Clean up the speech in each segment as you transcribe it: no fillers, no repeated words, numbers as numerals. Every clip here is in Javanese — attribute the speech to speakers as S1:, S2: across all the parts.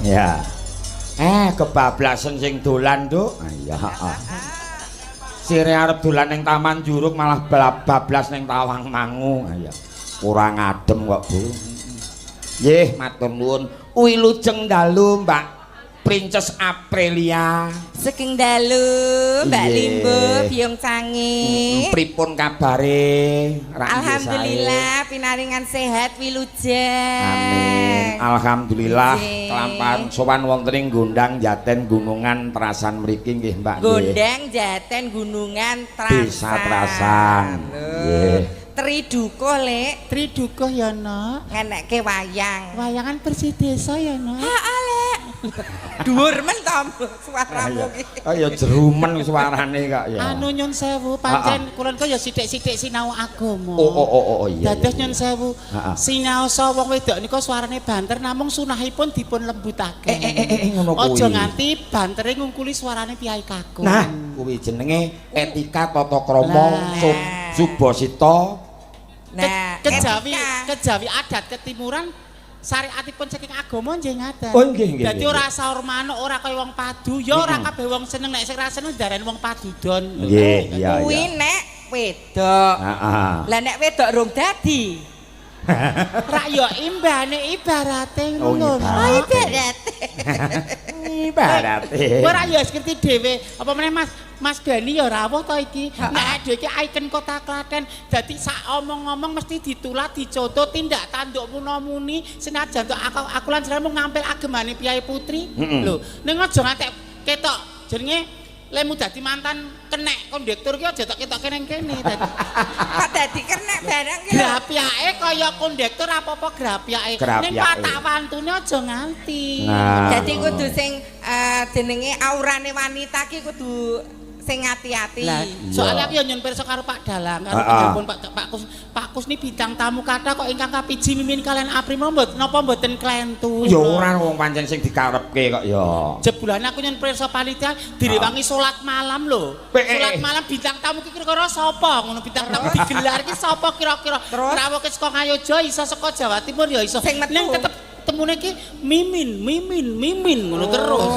S1: Ya. Kebablasan sing dolan, Nduk. Iya, heeh. Sire arep dolan ning Taman Juruk malah bablas ning Tawang Mangu. Ya. Kurang adem kok, Bu. Nggih, matur nuwun. Wilujeng dalu, Mbak Princess Aprilia.
S2: Saking dalu, Mbak Limbo, Biong Cangi.
S1: Pripun kabare?
S2: Alhamdulillah pinaringan sehat wilujeng.
S1: Amin. Alhamdulillah kelampahan sowan wonten ing Gondang Jaten Gunungan Trasan mriki nggih, Mbak.
S2: Gondang Jaten Gunungan Trasan.
S1: Desa Trasan. Nggih.
S2: Tridukuh, Lek.
S3: Tridukuh ya, Nok.
S2: Ngenekke wayang.
S3: Wayangan bersih desa ya, Nok.
S2: Heeh, Lek. Dhuwur men to suaramu iki.
S1: Ya jerumen suarane kok ya.
S3: Anu nyun sewu, pancen kulon kok ya sithik-sithik sinau agama.
S1: Oh iya.
S3: Dados nyun sewu. Sinaosa wong wedok nika suarane banter namung sunahipun dipun lembutake.
S1: Ngono kuwi.
S3: Aja nganti bantere ngungkuli suarane piyai kakung.
S1: Nah, kuwi jenenge etika tata krama Subasita.
S2: Nah,
S3: kejawi adat ketimuran syariatipun saking agama nggih ngaten.
S1: Oh nggih.
S3: Dadi ora saur manuk, ora kaya wong padu, ya ora kabeh wong seneng nek sing ra seneng darani wong padudon.
S1: Nggih, iya.
S2: Kuwi nek wedok.
S1: Heeh.
S2: Lah nek wedok rung dadi.
S3: Rak ya imbane ibarate ngono.
S2: Oh, ibarate.
S1: Ibarate.
S3: Ora ya ngerti dhewe. Apa meneh Mas Bani ya rawuh to iki. Nek dhewe iki ikon Kota Klaten. Dadi sak omong-omong mesti ditulat, dicontoh tindak tanduk muni senajan to aku lan jenengan mung ngampil agemane Piyai Putri. Lho, ning aja ngantek ketok jenenge lemu dadi mantan kenek kondektur ki aja tak ketoke ning kene dadi.
S2: Kok dadi kenek barang ki.
S3: Grapiake kaya kondektur apa-apa grapiake. Ning patak wantune aja nganti.
S2: Dadi kudu sing jenenge aurane wanita ki kudu sing ati-ati.
S3: Soalnya aku ya nyun pirsa karo Pak Dalang karo pun Pak Kus ni bintang tamu kata kok ingkang kapiji mimin kalian Aprima napa mboten klentu.
S1: Ya ora wong pancen sing dikarepke kok ya.
S3: Jebulane aku nyun pirsa panitia direwangi salat malam lho. Salat malam bintang tamu ki kira-kira sapa ngono bintang tamu digelar ki sapa kira-kira. Rawuh saka Ngayoja iso saka Jawa Timur ya iso. Ning tetep temune ki mimin ngono terus.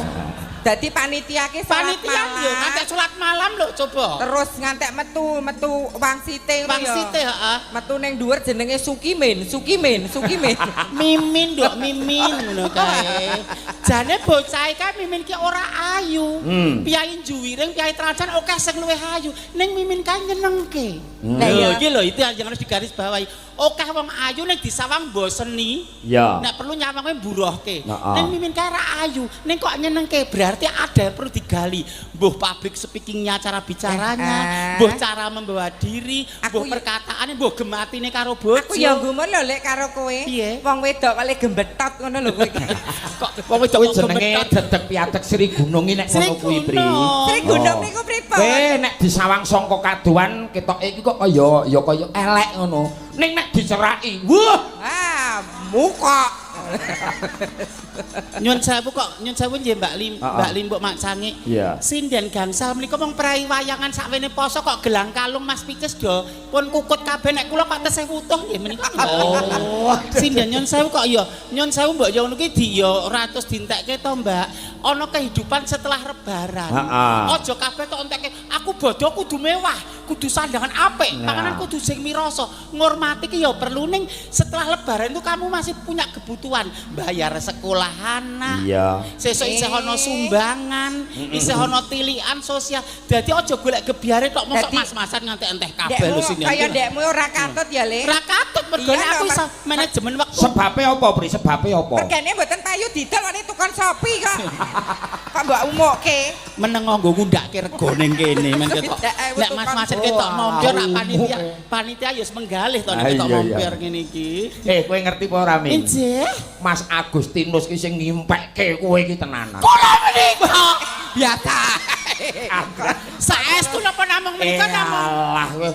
S2: Dadi panitia ki salat malam.
S3: Yo ngantek salat malam lho coba.
S2: Terus ngantek metu wangsite ngono ya.
S3: Wangsite heeh.
S2: Metu ning dhuwur jenenge Sukimin.
S3: Mimin nduk mimin ngono kae. Jane bocah kan mimin ki ora ayu. Piyai Juwiring, Piyai Trajan akeh sing luwih ayu. Ning mimin kan nyenengke. Lha iki lho itu yang harus digaris bawahi. Akeh wong ayu ning disawang mboseni.
S1: Ya.
S3: Nek perlu nyawangke mburuhke. Ning mimin kae ora ayu. Ning kok nyenengke berarti ada yang perlu digali. Mbuh public speakingnya, cara bicaranya, mbuh cara membawa diri, mbuh perkataannya, mbuh gematine karo bojo.
S2: Aku ya gumun lho Lek karo kowe. Wong wedok kok lek gembetot ngono lho kowe.
S1: Kok wong wedok jenenge dedeg piatek Sri Gunung iki nek ngono kuwi Pri.
S2: Sri Gunung niku pripun?
S1: Nek disawang sangka kaduan ketoke iki kok kaya elek ngono. Ning nek diceraki, wah,
S2: muka.
S3: Nyun sewu nggih Mbak Limbuk Mak Cangi. Sinden gangsal menika mung prai wayangan sakwene poso kok gelang kalung Mas Pices do pun kukut kabeh nek kula kok tesih wutuh nggih menika. Sinden nyun sewu kok ya nyun sewu mbok ya ngono ki ya ratus dintekke to Mbak. Ana kehidupan setelah lebaran. Aja kabeh tok entekke aku bodo kudu mewah, kudu sandangan apik, panganan kudu sing miroso. Ngormati ki ya perlu ning setelah lebaran itu kamu masih punya kebutuhan bayar sekolah anak, sesuk isih ana sumbangan, isih ana tilian sosial. Dadi aja golek gebyare tok mosok mas-masan nganti enteh kabeh lho sini.
S2: Kaya ndekmu ora katut ya, Le.
S3: Ora katut mergone aku iso manajemen wektu.
S1: Sebabe apa, Pri? Sebabe apa?
S2: Mergane mboten payu didol ane tukang sopi kok. Kok mbok umukke.
S3: Meneng nggo ngundakke rego ning kene men ketok. Nek mas-masan ketok mompir rak panitia ya wis menggalih to nek ketok mompir ngene iki.
S1: Kowe ngerti apa ora, Min? Mas Agustinus ki sing ngimpekke kowe iki tenanan.
S3: Kula menika
S2: biasa.
S3: Saestu napa namung menika namung.
S1: Alah kowe.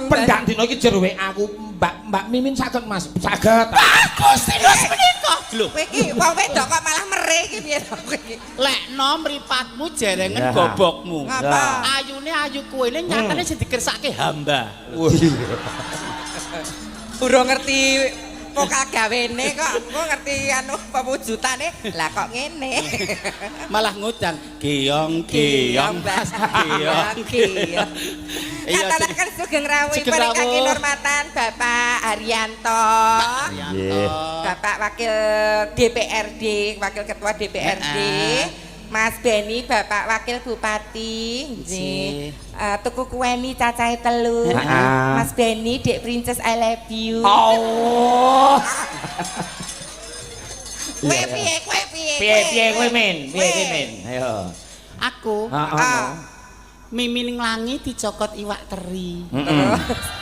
S1: Pendang dina iki jer aku Mbak Mimin saged Mas, saged.
S3: Agustinus menika. Lho,
S2: kowe iki wong wedok kok malah merih iki piye to kowe iki?
S3: Lekno mripatmu jerengen gobokmu. Ayune ayu kowe ne nyatane sing dikersake hamba.
S2: Urung ngerti pokal gawene kok engko ngerti anu pewujudane lah kok ngene
S3: malah ngundang geong Mas geong
S2: Katanaken Sugeng Rawuh paring kinurmatan Bapak Haryanto Bapak Wakil DPRD Wakil Ketua DPRD Mas Beni Bapak Wakil Bupati nggih tuku kuweni cacahe 3 Mas Beni Dek Princess I love you
S1: Oh
S2: Piye
S1: kowe men ayo
S3: aku Mimining langit dicokot iwak teri.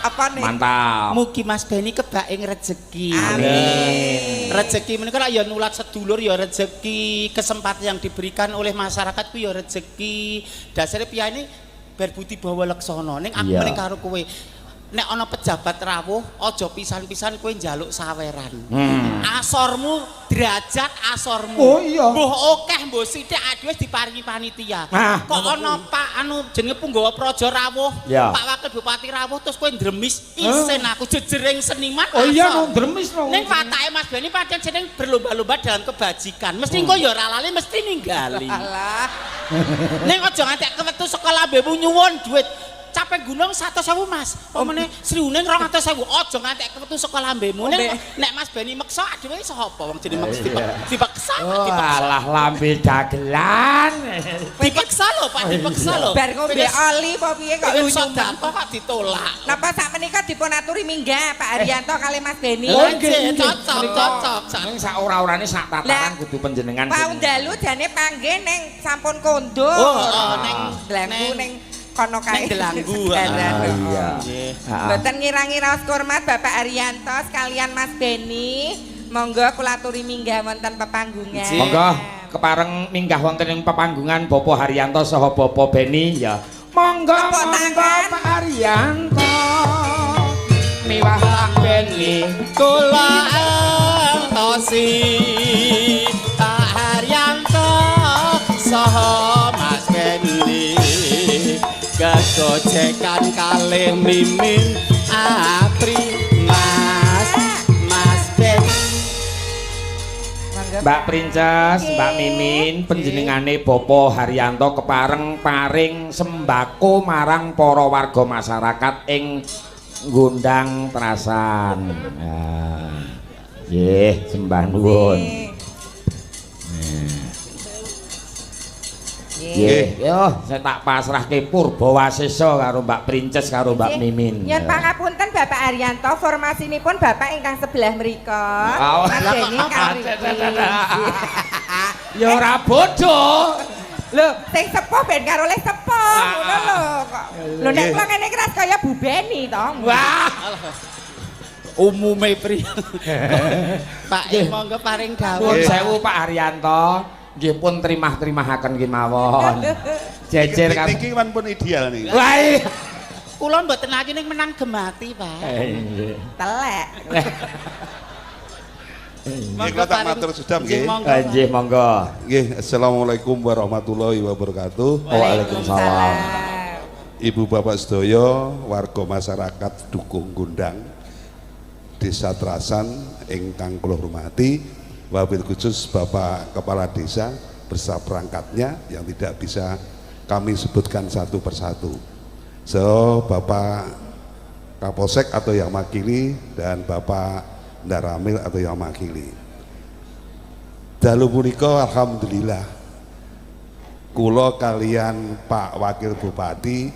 S2: Apa nih?
S1: Mantap.
S3: Mugi Mas Beni kebaing rezeki.
S1: Amin.
S3: Rezeki menika ya nulat sedulur ya rezeki, kesempatan yang diberikan oleh masyarakat ku ya rezeki. Dasare piyane berbudi bawa laksana. Ning aku meneng karo kowe. Nek ana pejabat rawuh aja pisan-pisan kowe njaluk saweran. Asormu derajat asormu.
S1: Oh iya.
S3: Mbuh akeh mbuh sithik wis diparingi panitia. Kok ana Pak anu jenenge punggawa praja rawuh, Pak Wakil Bupati rawuh terus kowe ndremis isen aku jejering seniman.
S1: Oh iya no ndremis no.
S3: Ning patake Mas Beni pancen jeneng berlomba-lomba dalam kebajikan. Mesti engko ya ora lali mesti ninggali. Alah. Ning aja ngantek kewetu sekolah mbemu nyuwun duit. Capek gunung 100.000 Mas. Omene sriuning 200.000. Aja ngantek kewetu saka lambemu. Nek Mas Beni meksa adewe sapa wong jenenge dipaksa.
S1: Alah lambe dagelan.
S3: Dipaksa lho Pak, dipaksa lho.
S2: Bar ngombe oli apa piye kok
S3: nyumbang kok ditolak.
S2: Napa sak menika dipun aturi minggah Pak Haryanto kali Mas Beni.
S3: Oh nggih, cocok.
S1: Ning sak ora-orane sak tataran kudu panjenengan.
S2: Pak Undalu jane panggih ning sampun kondo.
S3: Oh, ning
S2: Glanggu ning kono kae
S3: Delanggu.
S1: Iya.
S2: Mboten ngirangi raos hormat Bapak Haryanto sekalian Mas Beni. Monggo kula aturi minggah wonten pepanggungan.
S1: Monggo kepareng minggah wonten ing pepanggungan Bapak Haryanto saha Bapak Beni ya. Monggo Pak Haryanto. Miwah Pak Beni
S3: kula entosi Pak Haryanto saha Mas Beni. Kegojekan kalih mimin apri Mas Beni.
S1: Mbak Princess, Mbak Mimin, panjenengane Bapak Haryanto kepareng paring sembako marang para warga masyarakat ing Gondang Trasan. Nggih, sembah nuwun. Nggih, yo saya tak pasrahke Purbawasesa karo Mbak Princess karo Mbak Mimin.
S2: Yen pangapunten Bapak Haryanto, formasinipun Bapak ingkang sebelah mrika. Mas Beni
S1: Ya ora bodho.
S2: Lho, sing sepuh ben karo le sepuh, ngono lho kok. Lho nek kula ngene iki ras kaya Bu Beni to.
S1: Wah.
S3: Umume priya. Pak monggo paring dawuh.
S1: Nuwun sewu Pak Haryanto. Nggih pun trimah-trimahaken kemawon. Jejer kan.
S4: Niki pun ideal nih.
S1: Wah.
S3: Kula mboten ayu ning menang gemati, Pak.
S1: Nggih.
S2: Telek.
S4: Nggih kula tak matur sedam nggih.
S1: Nggih monggo.
S4: Nggih, assalamualaikum warahmatullahi wabarakatuh.
S1: Waalaikumsalam.
S4: Ibu bapak sedaya, warga masyarakat Dukung Gondang, Desa Trasan ingkang kula hormati. Wabil khusus Bapak Kepala Desa beserta perangkatnya yang tidak bisa kami sebutkan satu persatu. So Bapak Kapolsek atau yang makili dan Bapak Daramil atau yang makili. Dalu punika alhamdulillah kula kalian Pak Wakil Bupati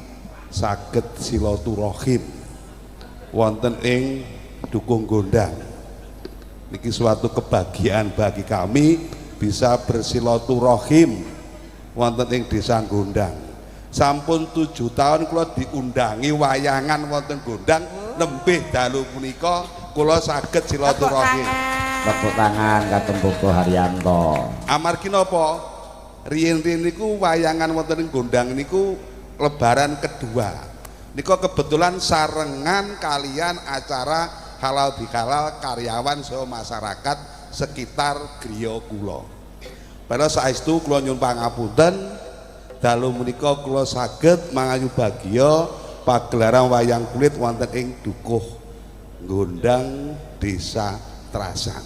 S4: saged silaturahim wonten ing Dukung Gondang. Niki suatu kebahagiaan bagi kami bisa bersilaturahim wonten ing Desa Gondang. Sampun 7 tahun kula diundangi wayangan wonten Gondang, lembih dalu punika kula saged silaturahim.
S1: Tepuk tangan kateng Bapak Haryanto.
S4: Amargi napa? Riyin-riyin niku wayangan wonten ing Gondang niku lebaran kedua. Niku kebetulan sarengan kalian acara halal bihalal karyawan saha masyarakat sekitar griya kula. Pada saestu kula nyuwun pangapunten dalu menika kula saged mangayu bagya pagelaran wayang kulit wonten ing Dukuh Gondang Desa Trasan.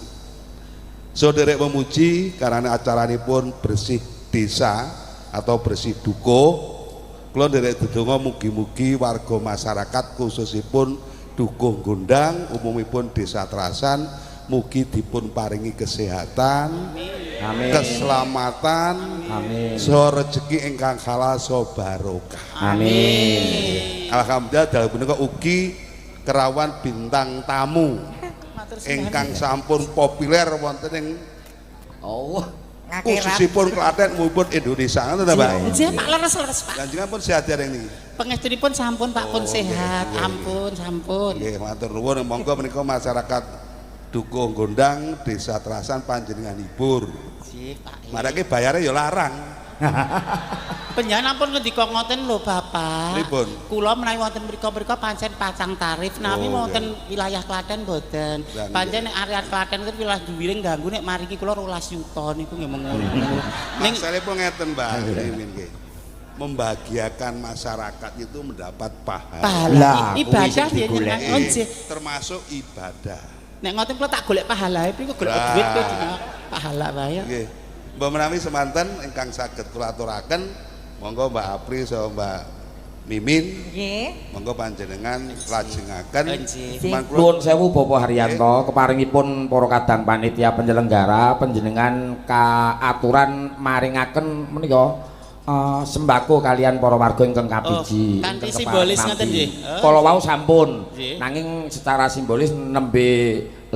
S4: Saudara memuji karena acaranipun bersih desa atau bersih dukuh. Kula nderek dedonga mugi-mugi warga masyarakat khususipun dukuh Gondang umumipun Desa Trasan mugi dipun paringi kesehatan, amin. Keselamatan, amin. So rezeki ingkang halal so barokah. Amin. Alhamdulillah dalam punika ugi kerawan bintang tamu ingkang sampun populer wonten ing khususipun Klaten maupun Indonesia ngoten ta, Pak?
S3: Nggih, Pak leres-leres, Pak.
S4: Lanjengan pun sehat dereng niki.
S3: Pangestunipun sampun, Pak, pun sehat. Ampun, sampun.
S4: Nggih, matur nuwun monggo menika masyarakat Dukuh Gondang Desa Trasan panjenengan hibur. Nggih, Pak. Marake bayare ya larang.
S3: Panjenengan pun ngendika ngoten lho, Bapak.
S4: Pripun?
S3: Kula menawi wonten mriko-mriko pancen pasang tarif, nami wonten wilayah Klaten mboten. Pancen nek area Klaten kuwi wilayah Duwiring ganggu nek maringi kula 12 yuta niku nggih mengono.
S4: Ning masalahipun ngeten, Mbak. Nggih. Membahagiakan masyarakat itu mendapat pahala.
S3: Ibadah jenengan
S4: termasuk ibadah.
S3: Nek ngoten kula tak golek pahalae priku golek duit kok dina pahala wae.
S4: Nggih. Mbak menawi semanten ingkang saged kula aturaken monggo Mbak Apri saha Mbak Mimin. Nggih. Monggo panjenengan lajengaken.
S1: Nuwun sewu Bapak Haryanto keparingipun para kadang panitia penyelenggara panjenengan kaaturan maringaken menika sembako kalian para warga ingkang kapiji.
S3: Kanthi simbolis ngoten nggih.
S1: Kala wau sampun. Nanging secara simbolis nembe 5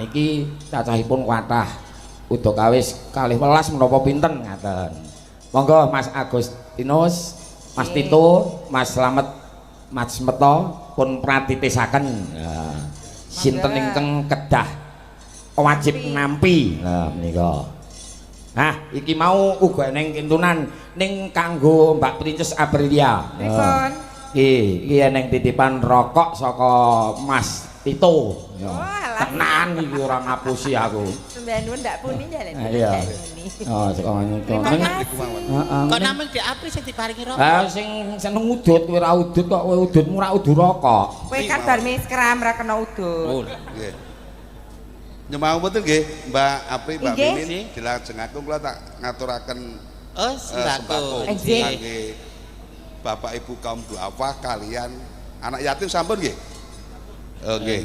S1: niki cacahipun kathah. Udakawis 12 menapa pinten ngaten. Monggo Mas Agustinus, Mas Tito, Mas Slamet, Mas Meto pun pratitisaken. Sinten ingkang kedah wajib nampi. Lah menika. Nah, iki mau uga ning kintunan ning kanggo Mbak Princess Aprilia.
S2: Pripun?
S1: Iki ning titipan rokok saka Mas Tito. Tenan iki ora ngapusi aku.
S2: Sembanun ndak puni jalan.
S1: Iya. Oh, saka niku.
S3: Kok namung Dek Apri sing diparingi rokok?
S1: Ah, sing seneng udut kowe ora udut kok kowe udutmu ora udu rokok.
S2: Kowe kan bar miskram ra kena udut.
S4: Oh, nggih. Nyemau mboten nggih, Mbak Apri, Mbak Mimin, dilajengaken kula tak ngaturaken sembako kangge Bapak Ibu kaum duafa kalian anak yatim sampun nggih. Nggih.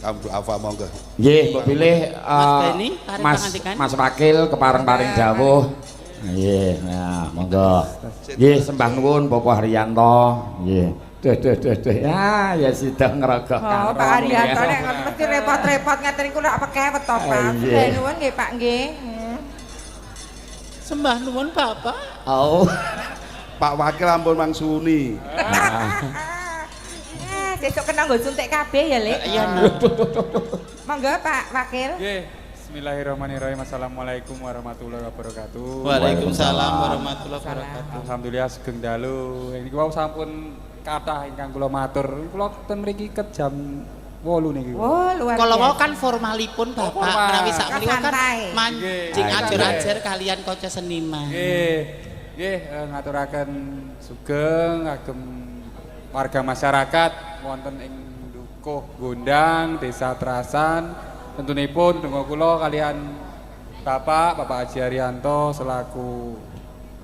S4: Kaum duafa monggo.
S1: Nggih, mbok pilih Mas Wakil kepareng-paring dawuh. Nggih, nah monggo. Nggih, sembah nuwun Bapak Haryanto. Nggih. Duh. Ya sida ngrogok karo.
S2: Oh, Pak Haryanto nek mesti repot-repot ngaten iku rak pekewet to, Pak. Sembah nuwun nggih, Pak nggih.
S3: Sembah nuwun, Bapak.
S1: Oh.
S4: Pak Wakil ampun mangsuni.
S2: Sesuk kena nggo suntik kabeh ya, Lek.
S3: Iya.
S2: Monggo Pak Wakil.
S5: Nggih. Bismillahirrahmanirrahim. Assalamualaikum warahmatullahi wabarakatuh.
S3: Waalaikumsalam warahmatullahi wabarakatuh.
S5: Alhamdulillah sugeng dalu. Niki wau sampun kathah ingkang kula matur. Kula ten mriki ket jam 8 niki.
S2: Oh, luar biasa.
S3: Kalau mau kan formalipun Bapak menawi sak menika kan
S2: santai.
S3: mancing ajar-ajar kalian kaca seniman.
S5: Nggih, ngaturaken sugeng agem warga masyarakat wonten ing Dukuh Gondang Desa Trasan. Tentunipun donga kula kalian Bapak Haji Haryanto selaku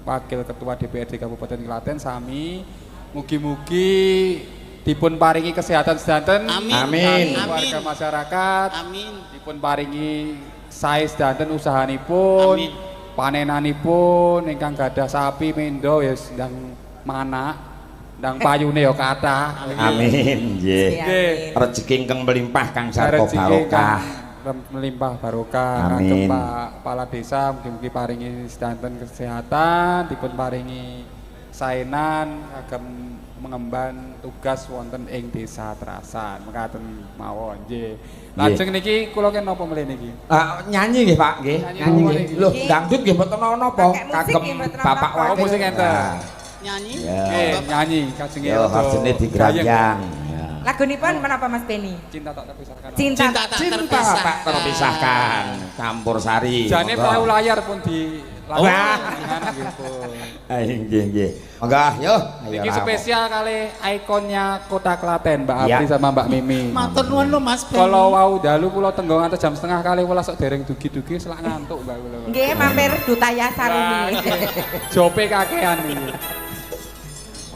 S5: Wakil Ketua DPRD Kabupaten Klaten sami mugi-mugi dipun paringi kesehatan sedanten.
S3: Amin.
S5: Warga masyarakat.
S3: Amin.
S5: Dipun paringi sae sedanten usahanipun. Amin. Panenanipun ingkang gadah sapi mendo ya sedang mana. Ndang payune ya kathah.
S1: Amin. Nggih. Rezeki ingkang melimpah kang sarta barokah.
S5: Melimpah barokah.
S1: Amin.
S5: Pak Kepala Desa mugi-mugi paringi sedanten kesehatan, dipun paringi saenan agem mengemban tugas wonten ing Desa Trasan. Mekaten mawon nggih. Lajeng niki kula ken napa mlih niki?
S1: Nyanyi nggih, Pak, nggih. Nyanyi nggih. Lho, dangdut nggih mboten napa kagem Bapak Wakil.
S5: Musik enten.
S3: Nyanyi?
S5: Nggih, nyanyi kajenge
S1: rada. Harjene digrayang. Ya.
S2: Lagunipun menapa Mas Beni?
S5: Cinta tak terpisahkan.
S2: Cinta
S3: tak
S1: Cinta tak terpisahkan. Campur sari.
S5: Jane perahu layar pun di
S1: Wah.
S5: gitu.
S1: Nggih nggih. Monggo yo.
S5: Iki spesial kali ikonnya Kota Klaten, Mbak
S1: Ya.
S5: Apri sama Mbak Mimi.
S3: Matur nuwun lho Mas Beni.
S5: Kalau wau dalu kula tenggo ngantos jam setengah kali kula sok dereng dugi-dugi selak ngantuk Mbak kula.
S2: Nggih mampir Duta Yasarumi.
S5: Jope kakean iki.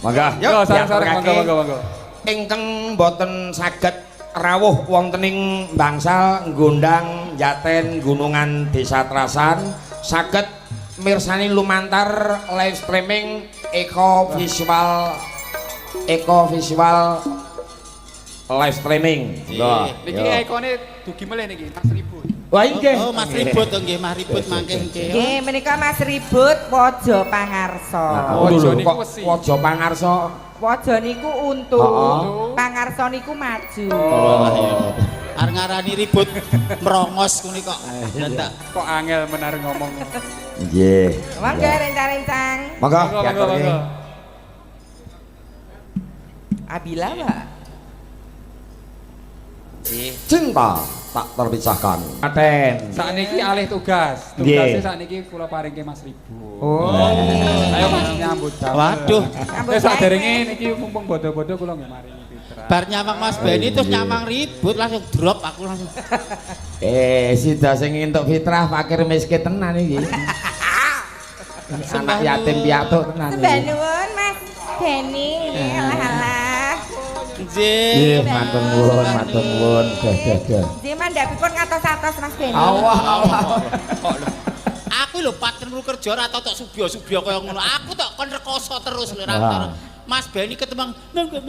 S1: Monggo yo.
S5: Yo sareng-sareng monggo.
S1: Ingkang boten saged rawuh wonten ing bangsal Gondang Jaten Gunungan Desa Trasan saged mirsani lumantar live streaming Eko Visual live streaming.
S5: Niki ikone dugi melih niki Mas Ribut.
S1: Wah nggih.
S3: Oh Mas Ribut to nggih, Mas Ribut mangke nggih.
S2: Nggih menika Mas Ribut Waja Pangarsa.
S5: Waja niku wesi.
S1: Waja Pangarsa.
S2: Waja niku untu, Pangarsa niku maju.
S3: Arep ngarani Ribut merongos kene kok.
S5: Kok angel menar ngomong.
S1: Nggih.
S2: Monggo rencang-rencang.
S1: Monggo
S5: Monggo.
S1: diaturke.
S2: Abila, Pak.
S1: Cinta tak terpisahkan. Klaten.
S5: Sakniki alih tugas.
S1: Nggih.
S5: Tugasnya sakniki kula paringke Mas Ribut.
S1: Oh.
S5: Ayo Mas nyambut damel.
S3: Waduh.
S5: Saderenge niki mumpung bodo-bodo kula nggih maringi Fitra.
S3: Bar nyamang Mas Beni terus nyamang Ribut langsung drop aku langsung.
S1: Sida sing entuk fitrah fakir miskin tenan iki. Anak yatim piatu tenan iki.
S2: Sembah nuwun Mas Beni. Alah.
S3: Nggih.
S1: Matur nuwun. Dah.
S2: Nggih mandhapipun ngatos-atos Mas Beni.
S1: Allah.
S3: Aku lho patenmu kerja ora tok subya-subya kaya ngono. Aku tok kon rekoso terus lho ra. Mas Beni ketembang monggo.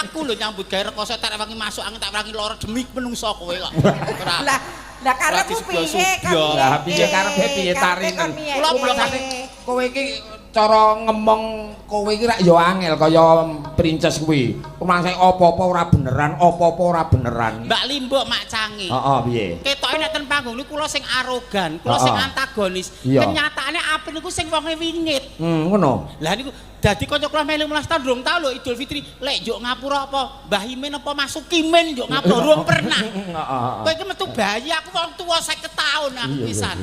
S3: Aku lho nyambut gawe rekoso tak wangi masuk angin tak wangi lara demik menungso kowe kok. Ora.
S2: Lah karepmu piye kan?
S1: Lah piye karepe piye tarinen? Kula mlokane kowe iki cara ngomong kowe iki rak ya angel kaya princes kuwi. Rumangsa apa-apa ora beneran.
S3: Mbak Limbok Mak Cangi.
S1: Heeh, piye?
S3: Ketoke nek ten panggung niku kula sing arogan, kula sing antagonis. Kenyataane apik niku sing wonge wingit.
S1: Ngono.
S3: Lah niku dadi kanca kula melu 15 tahun durung tau lho Idul Fitri. Lek njuk ngapura apa? Mbah Imin apa Mas Sukimin njuk ngapura durung pernah. Kowe iki metu bayi aku wong tuwa 50 tahun aku pisan.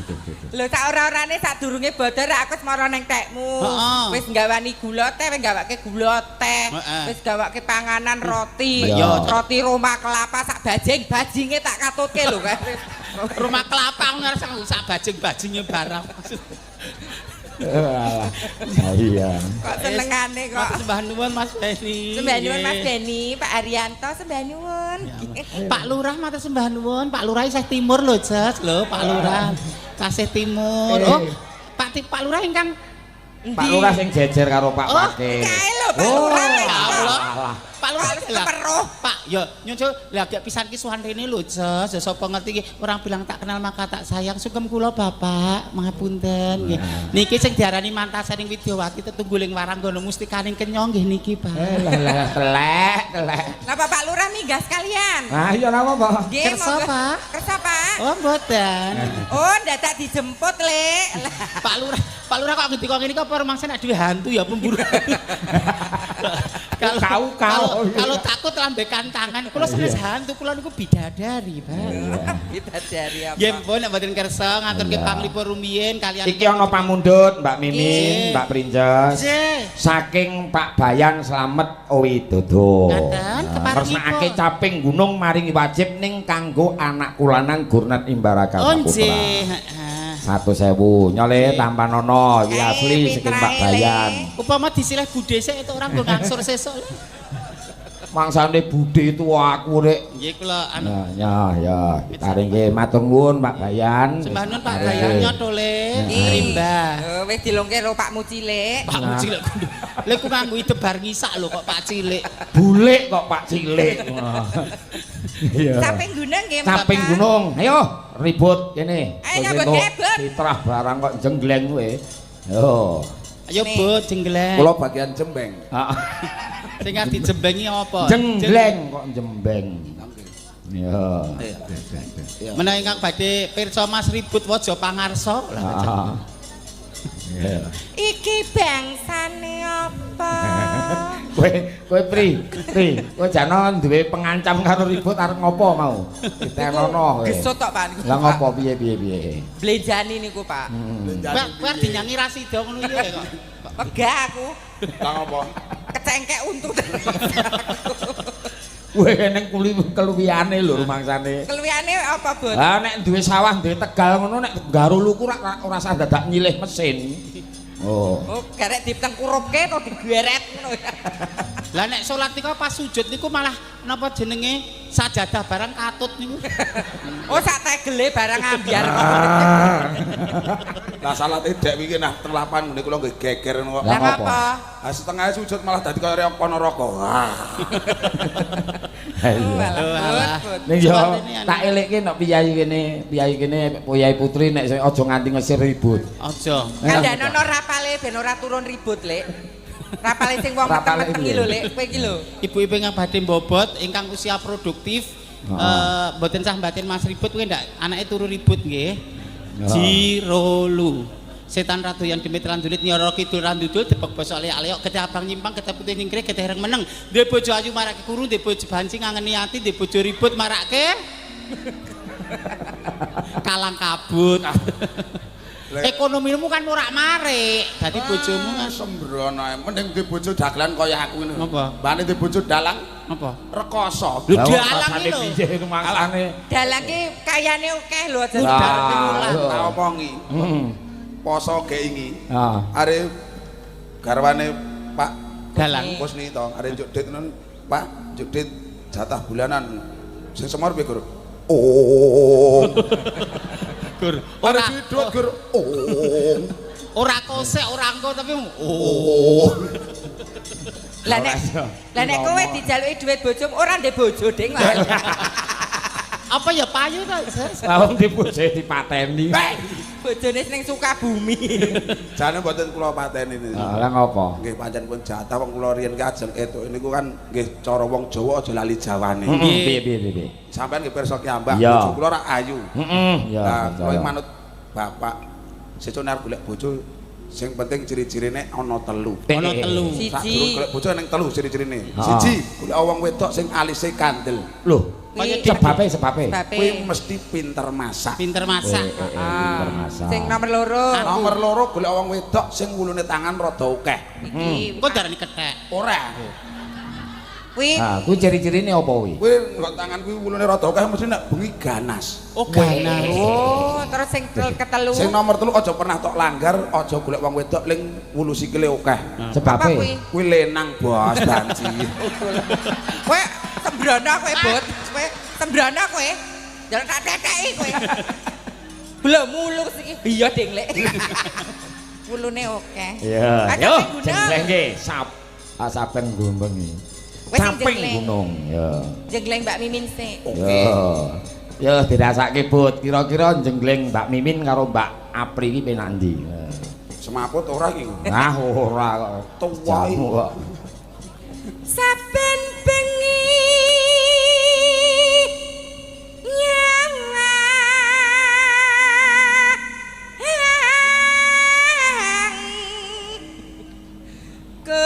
S2: Lho sak ora-orane sadurunge bodor aku wis mara ning tekmu. Wis nggawani gula teh, wis gawake gula teh. Wis gawake panganan roti. Roti Roma kelapa sak bajing-bajinge tak katutke lho kan.
S3: Rumah kelapa ngono sak bajing-bajinge barang.
S1: Iya.
S2: Kok senengane kok.
S3: Sembah nuwun Mas Beni.
S2: Sembah nuwun Mas Beni, Pak Arianto sembah nuwun.
S3: Pak Lurah matur sembah nuwun. Pak Lurah isih timur lho, Jas. Lho, Pak Lurah. Tasih timur. Oh, Pak Lurah ingkang
S1: Pak Lurah sing jejer karo Pak Wakil.
S2: Kae lho Pak Lurah.
S3: Ya Allah. Pak Lurah
S2: keperuh.
S3: Pak, ya nyusul lah gak pisan ki suwan rene lho, Jas. Ya sapa ngerti iki orang bilang tak kenal maka tak sayang. Sugeng kula Bapak, mangapunten nggih. Niki sing diarani Mantasaning Widyawati tetungguling warang gono mustikaning kenyong nggih niki, Pak.
S1: Lah telek.
S2: Napa Pak Lurah minggah sekalian?
S1: Ah iya napa, Pak?
S2: Nggih,
S3: Kersa,
S2: monggo.
S3: Pak?
S2: Kersa, Pak.
S3: Oh, mboten.
S2: Oh, dadak dijemput, Lek.
S3: Pak Lurah kok ngendika ngene iki apa rumangsa nek dhewe hantu ya pemburu. Kalau takut lambekan tangan, kula senes hantu, kula niku bidadari, Pak.
S2: Bidadari apa?
S3: Nggih, mpun nek mboten kersa ngaturke panglipur rumiyin kalian.
S1: Iki ana pamundhut Mbak Mimin, Mbak Princes. Saking Pak Bayan Slamet Widodo.
S3: Ngaten,
S1: Ngersakake caping gunung maringi wajib ning kanggo anak kulanang Gurnet Imbaraka
S3: Oh,
S1: Saputra.
S3: nggih,
S1: 100.000 nyole Tampanono iki asli saking Pak Bayan.
S3: Upama disilih budhe sik itu orang nggo ngangsur sesuk.
S1: Mangsane budhe itu aku rek.
S3: Nggih kula anu.
S1: Ya, taringke matur nuwun Pak Bayan.
S3: Sembah nuwun Pak Bayan nyotole rimbah.
S2: Oh, wis dilungke karo Pakmu cilik.
S3: Pak cilik. Lha ku nganggo itebar ngisak lho kok Pak cilik.
S1: Bulik kok Pak cilik. Iya.
S2: Saping gunung nggih,
S1: Saping gunung. Ayo ribut kene.
S2: Ayo nyambut gawe,
S1: Fitrah barang kok jenggleng kowe. Yo.
S3: Ayo Bud jenggleng.
S4: Kula bagian jembeng.
S1: Heeh.
S3: Sing ngerti jembengi apa?
S1: Jenggleng kok jembeng. Yo.
S3: Menawa ingkang badhe pirsa Mas Ribut Waja Pangarsa.
S1: Heeh.
S2: Iki bangsane apa?
S1: Kowe Pri, kowe jane duwe pengancam karo ribut arep ngopo mau? Ditelono kowe.
S2: Gesut tok Pak niku.
S1: Lah ngopo piye?
S2: Blenjani niku Pak.
S3: Kowe dinyanyi ra sida ngono ya kok.
S2: Enggak aku.
S4: Lah ngopo?
S2: Kecengkek untut.
S1: Kowe ning keluwiyane lho rumangsane.
S2: Keluwiyane apa, Bos?
S1: Lah nek duwe sawah duwe Tegal ngono nek garu luku ora usah dadak nyilih mesin. Oh.
S2: Oh, garek ditengkurupke to digeret ngono ya.
S3: Lah nek salat niku pas sujud niku malah napa jenenge sajadah barang katut niku.
S2: Oh, sak tegele barang ambyar kok.
S4: Lah salat dek iki nah teng lapan ngene kula nggih geger ngono kok.
S2: Lah apa?
S4: Ah setengah sujud malah dadi kaya apa neraka. Wah.
S1: Ning yo tak elekke nek piyayi kene Piyayi Putri nek aja nganti ngesir ribut.
S3: Aja.
S2: Kandhane ono rapale ben ora turun ribut, Lek. Rapale sing wong meteng iki lho, Lek, kowe iki lho.
S3: Ibu-ibu ingkang badhe bobot ingkang usia produktif mboten sah mbatin Mas ribut kuwi ndak anake turu ribut nggih. Jirolu. Setan ratu yang demit randulit nyoro kidul randudul depek bosok leak-leok getih abang nyimpang getih putih ningkrih getih hereng meneng duwe bojo ayu marake kuru duwe bojo banci ngangeni ati duwe bojo ribut marake kalang kabut. Ekonomimu kan murak marik dadi bojomu kan
S4: sembrono mending duwe bojo dagelan kaya aku ngene.
S3: Napa?
S4: Mbane duwe bojo dalang
S3: apa?
S4: Rekoso.
S3: Lho dalang iki lho.
S1: Piye rumangsane?
S2: Dalang ki kayane akeh lho aja.
S4: Tak omongi. Poso keingi. Are garwane Pak
S3: Dalang.
S4: Kusni to, are njuk dit ngono, Pak, njuk dit jatah bulanan. Sing semar piye, Gur? Oh.
S3: Gur,
S4: Ora duit Gur. Oh.
S3: Ora kosek, ora engko tapi
S4: Oh.
S2: Lah nek kowe dijaluki dhuwit bojomu ora ndek bojo, Ding.
S3: apa ya payu to?
S1: Wong dibojone dipateni.
S2: Bojone ning Sukabumi.
S4: Jane mboten kula pateni niku.
S1: Lah ngopo?
S4: Nggih pancen pun jatah wong kula riyen ki ajeng etuk niku kan nggih cara wong Jawa aja lali Jawane.
S1: Piye.
S4: Sampeyan nggih pirsa ki ambak
S1: bojo
S4: kula ora ayu.
S1: Ya.
S4: Lah kula manut bapak secone arep golek bojo sing penting ciri-cirine ana 3.
S3: Ana 3.
S4: Sadurung golek bojo ning 3 ciri-cirine. Siji, golek wong wedok sing alise kandel.
S1: Lho, sebabe.
S4: Kuwi mesti pinter masak.
S3: Pinter masak.
S1: Pinter masak.
S2: Sing nomor 2.
S4: Nomor 2 golek wong wedok sing wulune tangan rada akeh.
S2: Iki.
S3: Engko darani kethek.
S4: Ora.
S2: Kuwi
S1: Kuwi ciri-cirine apa kuwi?
S4: Kuwi nggo tangan kuwi wulune rada akeh mesti nek bengi ganas.
S3: Oh, ganas.
S2: Oh, terus sing ketelu.
S4: Sing nomor 3 aja pernah tok langgar, aja golek wong wedok ling wulu sikile akeh.
S1: Sebabe.
S4: Kuwi lenang bos banci.
S2: Kowe sembrono kowe, Bot. Kowe sembrono kowe. Jangan tak teteki kowe. Belum mulus iki. Iya, Ding, Lek. Wulune akeh.
S1: Iya. Yo, jengleng ki. Saben gombeng iki. Samping gunung, ya.
S2: Jengleng Mbak Mimin sik.
S4: Oke.
S1: Ya dirasake Bud. Kira-kira jengleng Mbak Mimin karo Mbak Apri iki penak ndi?
S4: Semaput ora iki.
S1: Nah, ora kok.
S4: Tuwa iki.
S2: Saben bengi nyawa ke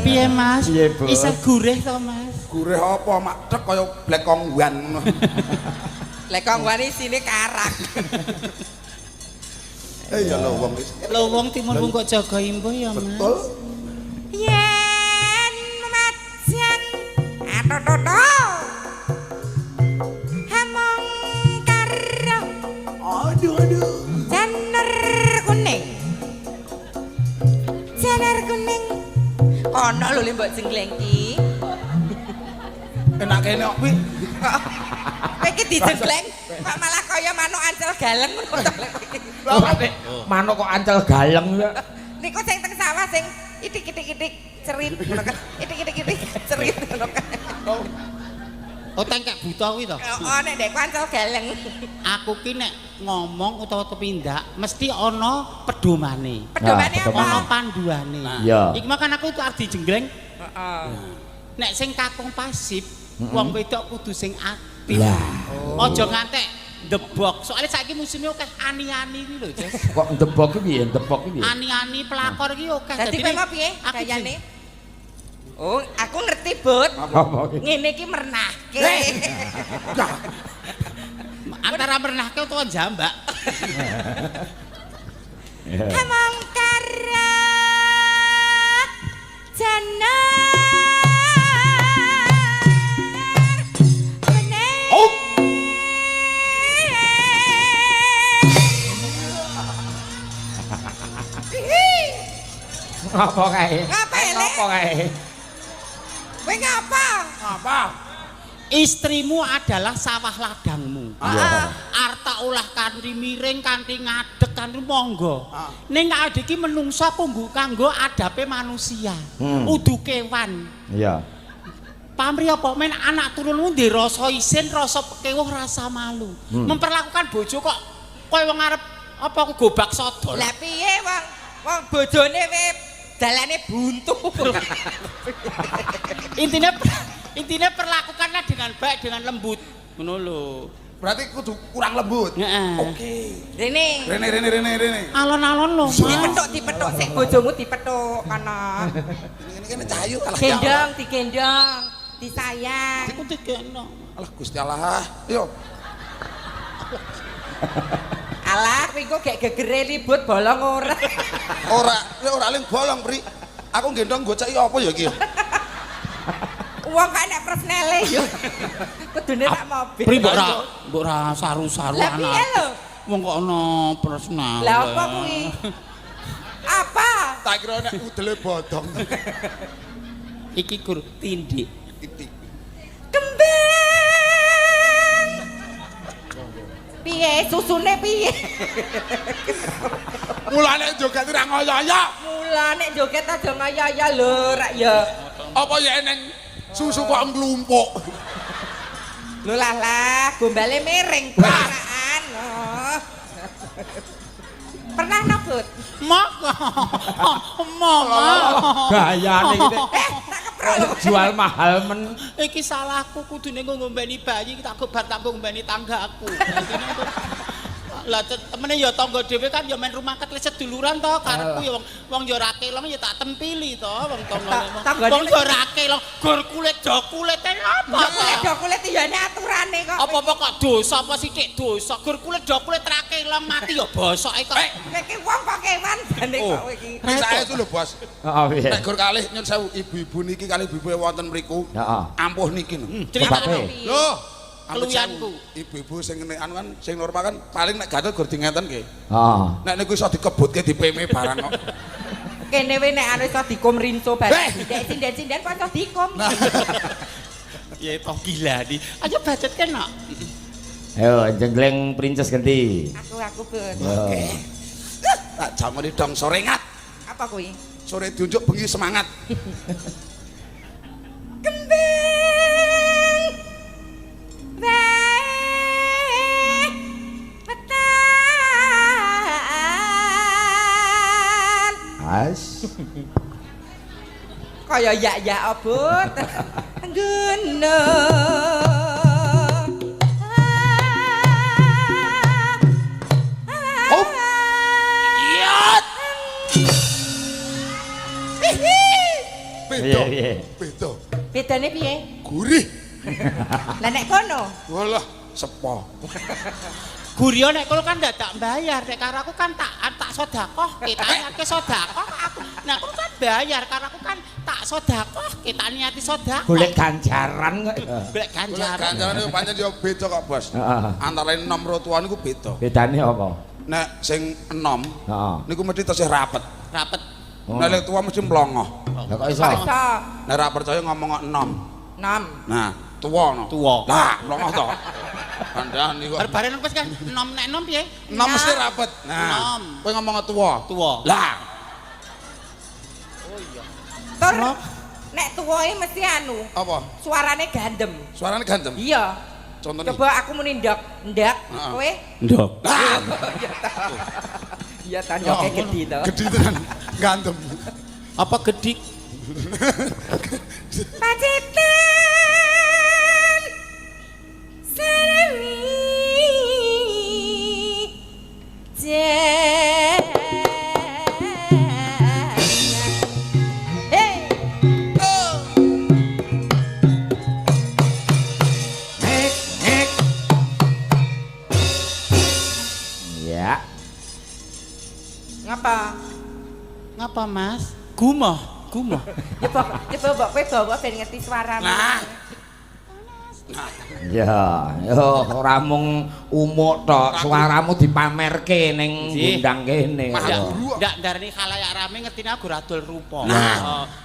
S3: Piye Mas?
S1: Piye, Bos?
S3: Isih gurih to Mas?
S4: Gurih apa mak trek kaya blekongwan ngono.
S2: Lekong wani sini karak.
S4: Ya lho wong wis.
S3: Lho wong timur kok jaga imbuh ya Mas.
S4: Betul.
S2: Yen macan atototo hamong karo
S4: Aduh.
S2: Janar kuning kono lho mbok jengleng ki
S4: Enak kene kok kuwi.
S2: kowe iki dijengleng kok malah kaya manuk ancel galeng ngono to lek iki
S1: Manuk kok ancel galeng ya.
S2: niku sing teng sawah sing itik-itik cerit ngono kan itik-itik cerit ngono kan
S3: Oh tengkek buta kuwi to?
S2: oh nek ndek ancel galeng
S3: Aku ki nek ngomong utawa kepindak mesti ana pedomane.
S2: Pedomane apa?
S3: Ana panduane.
S1: Iya.
S3: Iki makan aku itu arti jenggleng. Heeh. Nek sing kakung pasif, wong wedok kudu sing aktif. Aja ngantek ndebok. Soale saiki musimnya akeh ani-ani iki lho, Jas.
S1: Kok ndebok iki piye? Ndebok iki piye?
S3: Ani-ani pelakor iki akeh.
S2: Dadi kowe mau piye
S3: aku
S2: gayane? Oh, aku ngerti, Bud.
S1: Apa iki?
S2: Ngene iki mernahke.
S3: Antara mernahke utawa jambak.
S2: Hamong karo jana.
S1: Oh. Apa kae?
S2: Ngapa, Lek?
S1: Apa kae?
S2: Kowe ngapa?
S1: Apa?
S3: Istrimu adalah sawah ladangmu.
S1: Iya.
S3: Arta olah kanthi miring, kanthi ngadeg, kanthi monggo. Ning awake iki menungsa kanggo adape manusia. Udu kewan.
S1: Iya.
S3: Pamri apa men anak turunmu ndek rasa isin, rasa kewuh, rasa malu. Memperlakukan bojo kok koyo wong arep apa gobak sodol.
S2: Lah piye wong bojone we dalane buntu.
S3: Intinya perlakukanlah dengan baik, dengan lembut. Ngono lho.
S4: Berarti kudu kurang lembut.
S3: Heeh.
S4: Oke.
S2: Rene.
S3: Alon-alon lho.
S2: Dipethuk sik bojomu dipethuk kana.
S4: Ini kan cahayu kalah.
S2: Digendong, disayang.
S3: Iku digendong.
S4: Alah Gusti Allah. Yo.
S2: Alah, kowe kok gek gegere ribut bolong ora.
S4: Ora ling bolong, Pri. Aku gendong goceki apa ya iki?
S2: Wong kok nek persnele yo. Kudune tak mobil.
S3: Pri mbok ra saru-saru
S2: Lah piye lho?
S3: Wong kok ana personal.
S2: Lah apa kuwi? Apa?
S4: Tak kira nek udele bodong.
S3: Iki gur tindik.
S2: Kembang. Piye susune piye?
S4: Mulane joget ora ngoyo-oyo.
S2: Mulane joget aja ngaya-ya lho, rak ya.
S4: Apa ya eneng susu kok nglumpuk.
S2: Lho lah, gombale miring paraan. Oh. Pernah nobut?
S3: Mama.
S1: Gayane iki.
S2: Tak keprok.
S1: Jual mahal men.
S3: Iki salahku kudune ngombeni bayi tak gobar tak ngombeni tanggaku. Lah temene ya tangga dhewe kan ya main rumah ketle seduluran to karepku ya wong ya ora kelong ya tak tempili to wong tangga. Wong ya ora kelong gur kulit do kulite apa?
S2: Do kulit ya nek aturane kok.
S3: Apa-apa kok dosa apa sithik dosa gur kulit do kulit ra kelong mati ya bosoke kok.
S2: Kowe iki wong kok kewan jane kok kowe iki.
S4: Saya itu lho, Bos.
S1: Heeh, piye?
S4: Nek gur kalih nyun sewu ibu-ibu niki kalih ibu wonten mriku.
S1: Heeh.
S4: Ampuh niki lho.
S3: Ceritane
S4: Lho,
S3: keluyanku.
S4: Ibu-ibu sing anu kan sing normal kan paling nek gatel gur dingetenke.
S1: Heeh.
S4: Nek niku iso dikebutke dipeme barang kok.
S2: Kene we nek anu iso dikum rinso bareng. Nek sinden-sinden kok iso dikum.
S3: Ya toh gila di. Ayo budget kena.
S1: Ayo jenggleng princess ganti.
S2: Aku Bud.
S1: Oke.
S4: Tak jamani dong sore ngat.
S2: Apa kuwi?
S4: Sore diunjuk bengi semangat.
S2: Kembang.
S1: As.
S2: Kaya ya abot. Guna.
S4: Oh. Iyat. Beda. Beda.
S2: Bedane piye?
S4: Gurih.
S2: Lah nek kono?
S4: Walah, sepo.
S3: Gurio nek kono kan dadak bayar, nek karo aku kan tak sedekah, kita niate sedekah aku. Nah, aku kan bayar karo aku kan tak sedekah, kita niati sedekah.
S1: Golek ganjaran kok.
S3: Golek ganjaran.
S4: Ganjaran niku pancen yo beda kok, Bos.
S1: Heeh.
S4: Antara enom rotuan niku beda.
S1: Bedane apa?
S4: Nek sing enom
S1: Heeh.
S4: niku mesti tesih rapet.
S3: Rapet.
S4: Nek lek tua mesti mlongoh.
S1: Lah kok iso?
S2: Iso.
S4: Nek ra percaya ngomong kok enom.
S2: 6.
S4: Nah, tua no.
S3: Tua.
S4: Lah, mlongoh to. Kandhane niku.
S3: Bareng wis kan enom nek enom piye?
S4: Enom mesti rapet. Nah,
S3: Enom.
S4: kowe ngomong kok tua.
S3: Tua.
S4: Lah,
S2: Tur nek tuwae mesti anu,
S4: apa?
S2: suarane gandem.
S4: Suarane gandem.
S2: Iya.
S4: contohnya.
S2: Coba aku muni ndak, kowe?
S3: Ndok.
S2: Iya ta ndoke gedhi to.
S4: Gedhi tenan. Gantem.
S3: Apa gedik?
S2: Pacitan saremi
S1: Ya.
S3: Ngapa Mas? Gumoh.
S2: Coba mbok kowe bawa ben ngerti suaramu.
S1: Ya, yo ora mung umuk tok, suaramu dipamerke ning gundang kene.
S3: Ndak darani khalayak rame ngertine aku radul rupa.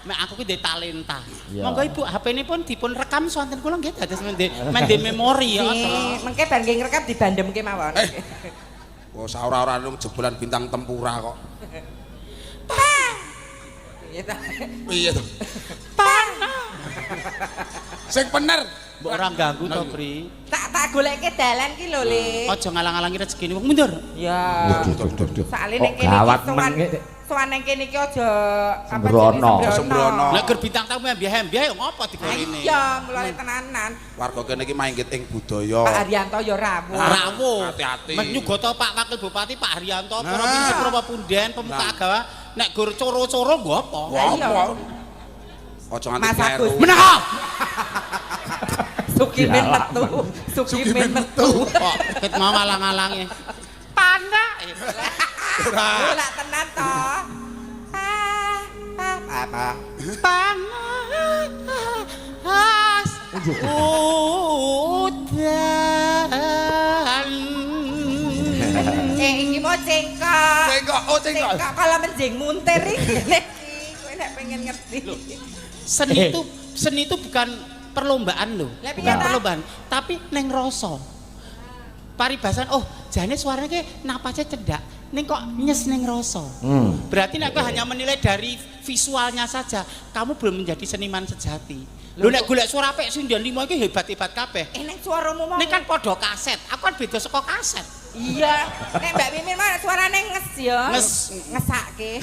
S3: Mek aku ki ndek talenta. Monggo Ibu HP-ne pun dipun rekam sonten kula nggih dados mende memori ya.
S2: Mengke bar nggih ngrekam dibandemke mawon.
S4: Oh, saora-ora nang jebolan bintang tempura kok. Iya to. Sing bener.
S3: Mbok ora ganggu to, Pri.
S2: Tak goleke dalan ki lho, Le.
S3: Aja ngalang-alangi rezekine wong mundur.
S2: Ya. Soale ning kene iki sowan ning kene iki aja
S1: sembrono.
S3: Nek ger bintang tamu embah-embah ya ngopo dikorine.
S2: Iya, mulane tenanan.
S4: Warga kene iki manggit ing budaya.
S2: Pak Haryanto ya rawuh.
S3: Rawuh.
S4: Hati-hati.
S3: Menyugoto Pak Wakil Bupati Pak Haryanto, Provinsi Purwopunden, pemuka agama. Nek gur coro-coro nggo apa?
S4: Apa? Aja nganti kleru.
S3: Menawa.
S2: Sukimen metu.
S3: Kok ket mau alang-alange. Panak.
S2: Ora tenan to. Apa?
S3: Panas. Udan.
S2: Iki mau cengkok.
S4: Cengkok, oh cengkok.
S2: Cengkok kalau menjing muntir iki. Kowe nek pengen ngerti.
S3: Seni itu bukan perlombaan loh. Bukan perlombaan, tapi neng rasa. Paribasan, oh jane suaranya kayak napasnya cedak, neng kok nyes neng rasa. Berarti nek hanya menilai dari visualnya saja, kamu belum menjadi seniman sejati. Lho nek golek suara apik Sindian 5 iki hebat-hebat kabeh.
S2: Nek suaramu mau.
S3: Nek kan padha kaset, aku kan beda saka kaset.
S2: Iya, nek Mbak Mimin mah suarane nges ya. Ngesake.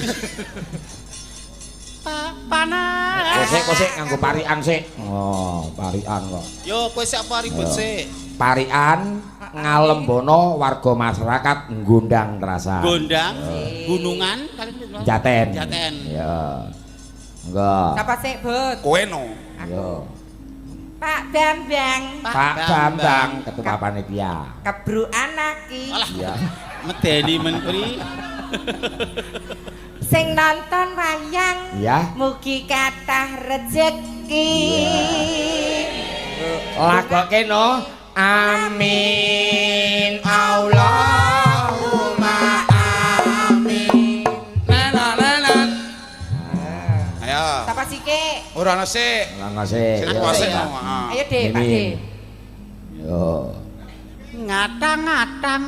S3: Panas.
S1: Kosek nganggo parian sik. Oh, parian kok.
S3: Yo kowe sak apa ribut sik.
S1: Parian ngalembono warga masyarakat ngundang terasa.
S3: Gondang, gunungan,
S1: Jaten.
S3: Jaten.
S1: Ya. Enggak.
S2: Siapa sih, Bud?
S4: Kowe no.
S1: Yo.
S2: Pak Bambang.
S1: Pak Bambang ketua panitia.
S2: Kebru anak ki.
S3: Alah.
S1: Ya.
S3: Medeni menteri.
S2: Sing nonton wayang.
S1: Ya.
S2: Mugi kathah rejeki.
S1: Lagoke no. Amin. Allahumma amin.
S4: Nenan. Ayo.
S2: Siapa sih ke?
S4: Ora ana sik.
S1: Ora ngasih.
S4: Sing kuasik no.
S2: Ayo deh, Pak De.
S1: Yo.
S3: Ngatang-ngatang.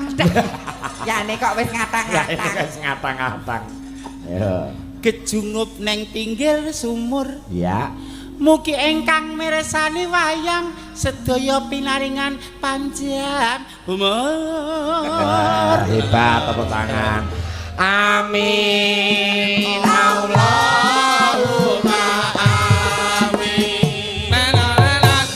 S2: Ya nek kok wis ngatang-ngatang.
S1: Wis ngatang-ngatang. Yo.
S3: Kejungup neng pinggir sumur.
S1: Ya.
S3: Mugi engkang mirsani wayang sedaya pinaringan panjang umur.
S1: Hebat tepuk tangan. Amin. Allahumma amin.
S4: Nenan.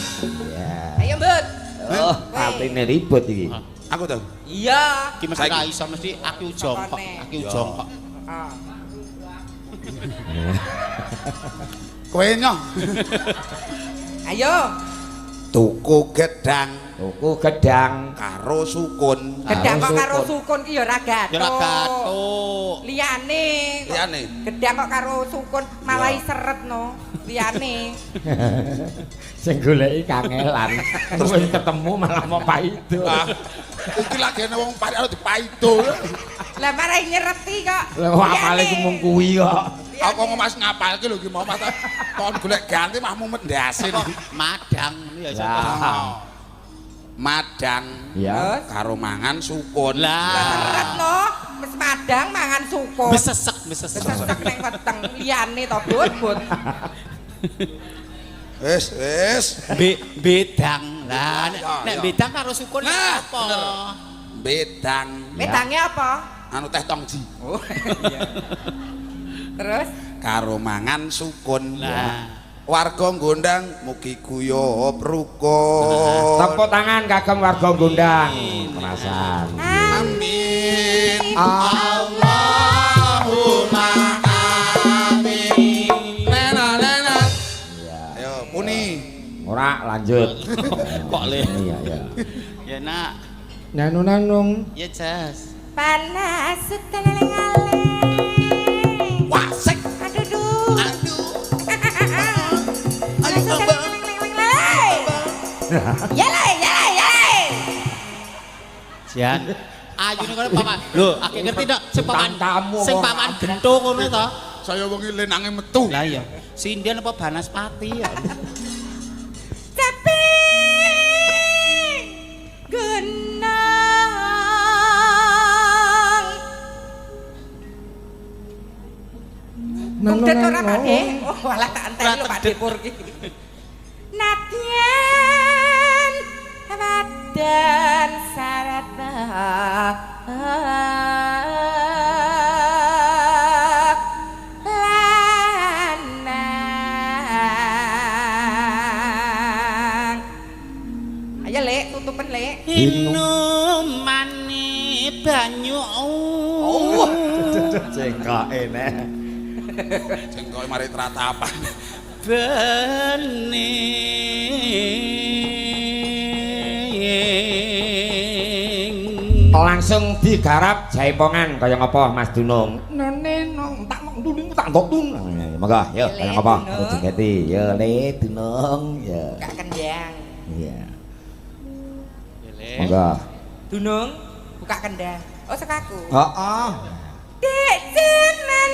S1: Ya.
S2: Ayo, Bud.
S1: Oh, artine ribut iki.
S4: Aku to.
S2: Iya.
S3: Ki mesti ra iso mesti aku jongkok, aku jongkok.
S4: Kowe nyoh.
S2: Ayo.
S4: Tuku gedang karo sukun.
S2: Gedang kok karo sukun ki ya ora gathuk.
S3: Ya ora gathuk.
S2: Liyane. Gedang kok karo sukun malah seret no. Liyane.
S1: Sing goleki kangelan. Terus wis ketemu malah mau paido.
S4: Iki lagi ana wong pari ora dipaido.
S2: Lah marai nyereti kok.
S1: Lah amale ku mung kuwi kok.
S4: Aku ngomong Mas ngapalke lho iki mau pas kon golek ganti mah mumet ndasin.
S3: Madang ya
S4: Madang
S1: ya
S4: karo mangan sukun.
S2: Seret no. Wis madang mangan sukun.
S3: Besesek.
S2: Besesek ning weteng liyane to, Bud.
S4: Wis.
S3: Bedang. Lah nek bedang karo sukun apa?
S4: Bedang.
S2: Bedangnya apa?
S4: Anu teh tongji.
S2: Oh iya. Terus
S4: Karo mangan sukun.
S3: Lah.
S4: Warga gondang mugi guyub rukun.
S1: Tepuk tangan kagem warga gondang. Perasan.
S4: Amin.
S3: Allahumma amin.
S4: Nena. Ayo puni.
S1: Ora lanjut.
S3: Kok le?
S1: Iya ya.
S3: Ya nak.
S1: Nanung.
S3: Ya jas.
S2: panas suteleng-aleng.
S4: Wasik.
S2: Aduh.
S4: Ayo Abang.
S2: Yalai.
S3: Jan. Ayo nih kalau paman. Lho, aku ngerti dok. Sing paman gento ngono to.
S4: Saya wengi lenange metu.
S3: Lah iya. Sindian apa Banaspati ya.
S2: Tapi genang. Udah ora Pakde. Oh, malah tak anteni lho Pakde Pur iki. Nadyan wadan sarata lanang. Ayo Lek, tutupen Lek.
S3: Inumane banyu.
S1: Oh, cengkoke nek.
S4: Cengkoke mari tratapan.
S1: Bening langsung digarap jaipongan kaya ngapa Mas Dunung. Neneng tak mong tuning tak ndok tun. Monggo yo kaya ngapa terus digeti yo Le Dunung ya.
S2: Kak kendang.
S1: Iya. Monggo.
S2: Dunung buka kendang. Oh sekaku.
S1: Heeh.
S2: Dek jenengan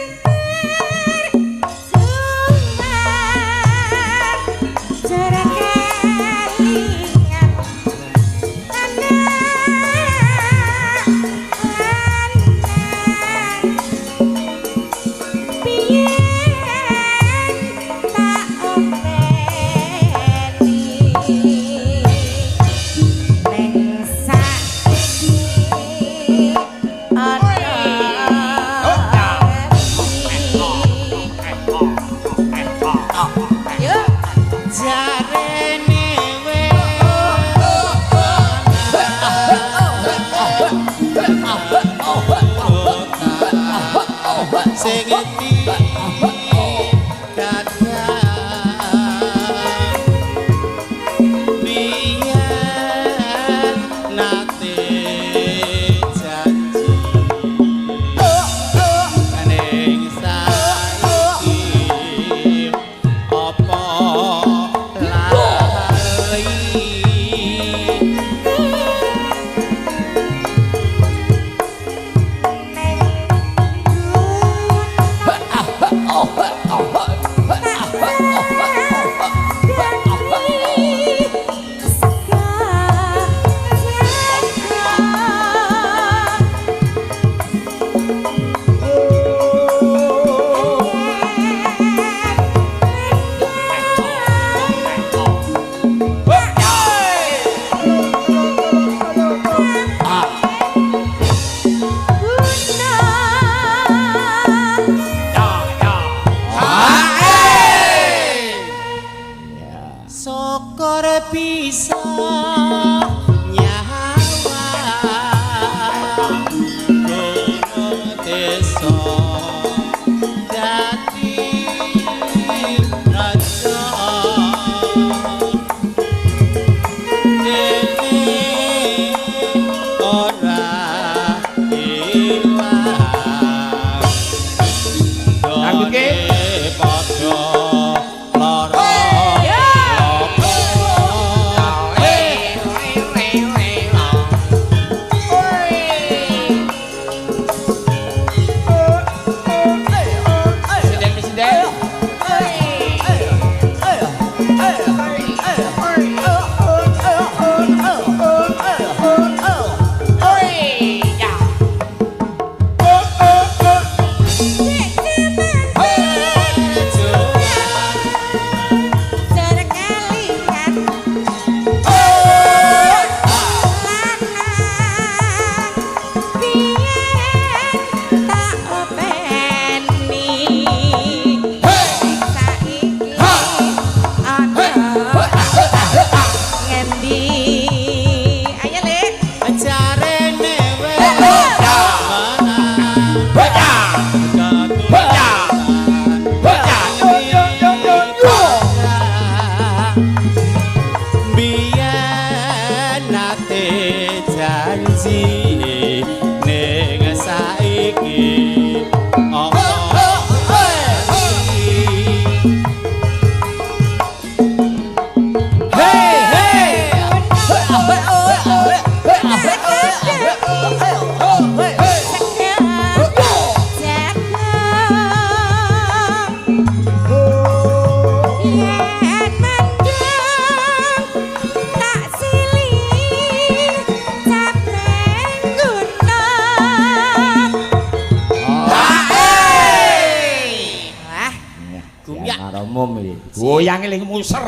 S1: Karo umum iki. Goyang eling muser.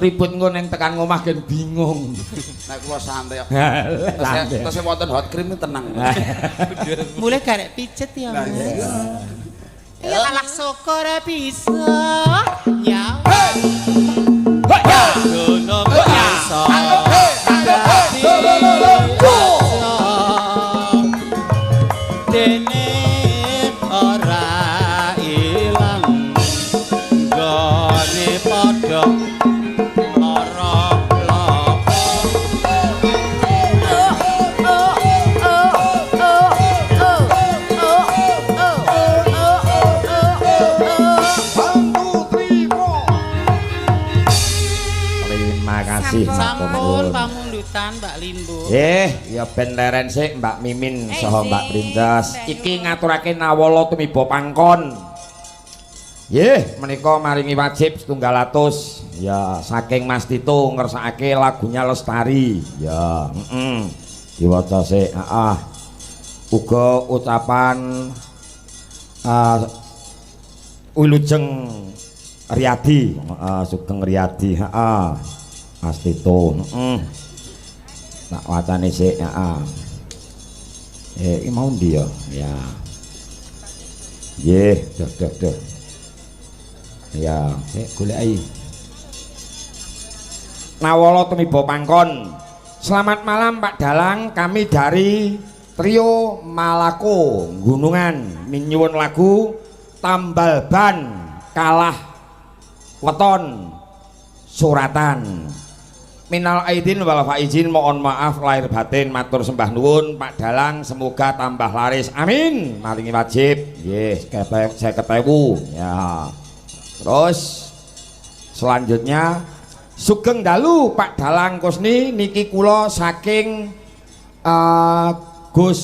S1: Ribut engko ning tekan ngomah gen bingung.
S4: Nek kula santai.
S1: Santai.
S4: Terus wonten hot cream tenang.
S3: Mulai garek pijet ya. Ya alah syukur bisa. Ya. Ya. Dono bisa. Dene ora ilang gone padha lara
S1: Terima kasih.
S3: sampun pamundutan Mbak Limbo.
S1: Ya ben leren sik Mbak Mimin saha Mbak Princess. Iki ngaturake nawala tumiba pangkon. Menika maringi wajib 700. Ya, saking Mas Tito ngersakake lagunya Lestari. Ya, diwaca sik. Uga ucapan Wilujeng Riyadi, Sugeng Riyadi, Mas Tito. Tak wacane sik, iki mau ndi ya? Ya. Duh. Ya, goleki. Nawala tumiba pangkon. Selamat malam Pak Dalang, kami dari Trio Malako Gunungan nyuwun lagu Tambal Ban Kalah Weton Suratan. Minal aidin wal faizin, mohon maaf lahir batin, matur sembah nuwun Pak Dalang, semoga tambah laris. Amin. Maringi wajib. Saya ketemu. Ya. Terus selanjutnya sugeng dalu Pak Dalang Kusni niki kula saking Gus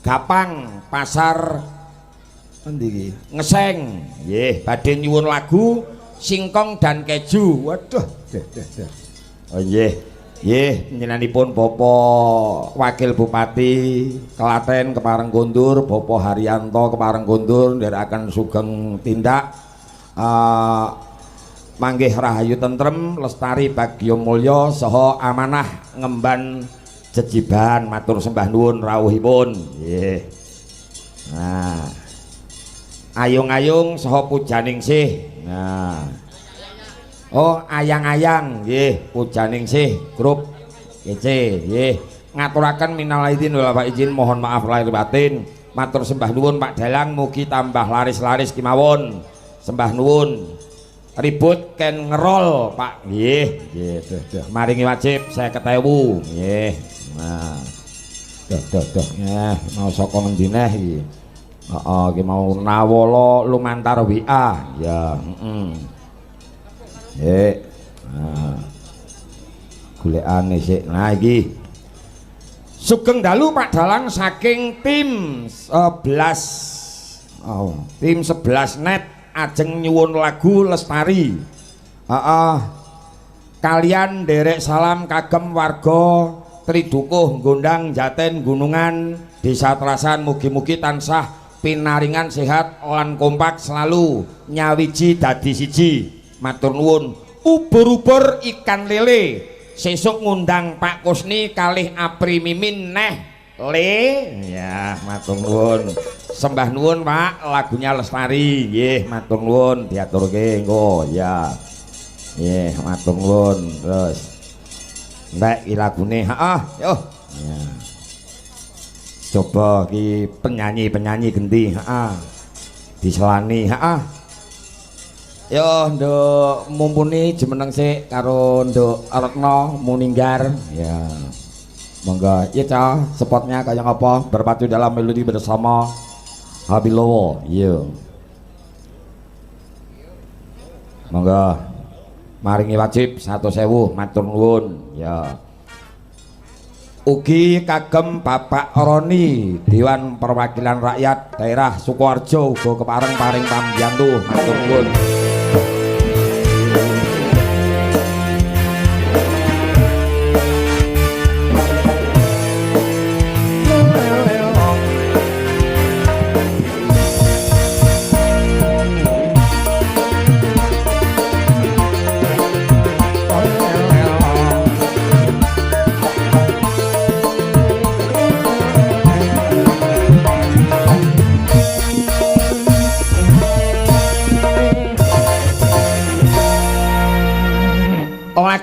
S1: Gapang Pasar endi iki? Ngeseng. Badhe nyuwun lagu Singkong dan Keju. Waduh. Oh njenenganipun Bapak Wakil Bupati Klaten Kepareng Kondur, Bapak Haryanto Kepareng Kondur ndherekaken sugeng tindak manggih rahayu tentrem, lestari bagya mulya saha amanah ngemban jejiban, matur sembah nuwun rawuhipun. Nah, ayung-ayung saha pujaningsih. Nah, oh ayang-ayang pujaningsih grup kece. Ngaturaken minal aidin wal faizin, mohon maaf lahir batin, matur sembah nuwun Pak Dalang, mugi tambah laris-laris kemawon. Sembah nuwun. Ribut ken ngerol Pak. Duh. Maringi wajib saya ketewu. Nah. Duh. Mau saka ngendi neh iki? Iki mau nawala lumantar WA. Ya, Nah. Golekane sik. Nah iki. Sugeng dalu Pak Dalang saking tim 11. Tim 11 net ajeng nyuwun lagu Lestari. Kalian derek salam kagem warga Tridukuh Gondang Jaten Gunungan Desa Trasan, mugi-mugi tansah pinaringan sehat lan kompak selalu nyawiji dadi siji. Matur nuwun. Ubur-ubur ikan lele sesuk ngundang Pak Kusni kalih Apri Mimin neh le. Ya, matur nuwun. Sembah nuwun Pak, lagunya Lestari. Matur nuwun diaturke engko ya. Matur nuwun. Terus nek iki lagune yo. Ya. Coba ki penyanyi gendi diselani yo nduk mumpuni jemeneng sik karo nduk Retno Muninggar ya. Monggo ya Ca, spotnya kayak apa? Berpacu dalam melodi bersama Habilowo. Iya. Monggo maringi wajib 1.000 matur nuwun ya. Ugi kagem Bapak Roni Dewan Perwakilan Rakyat Daerah Sukoharjo uga kepareng paring pambiyantu matur nuwun.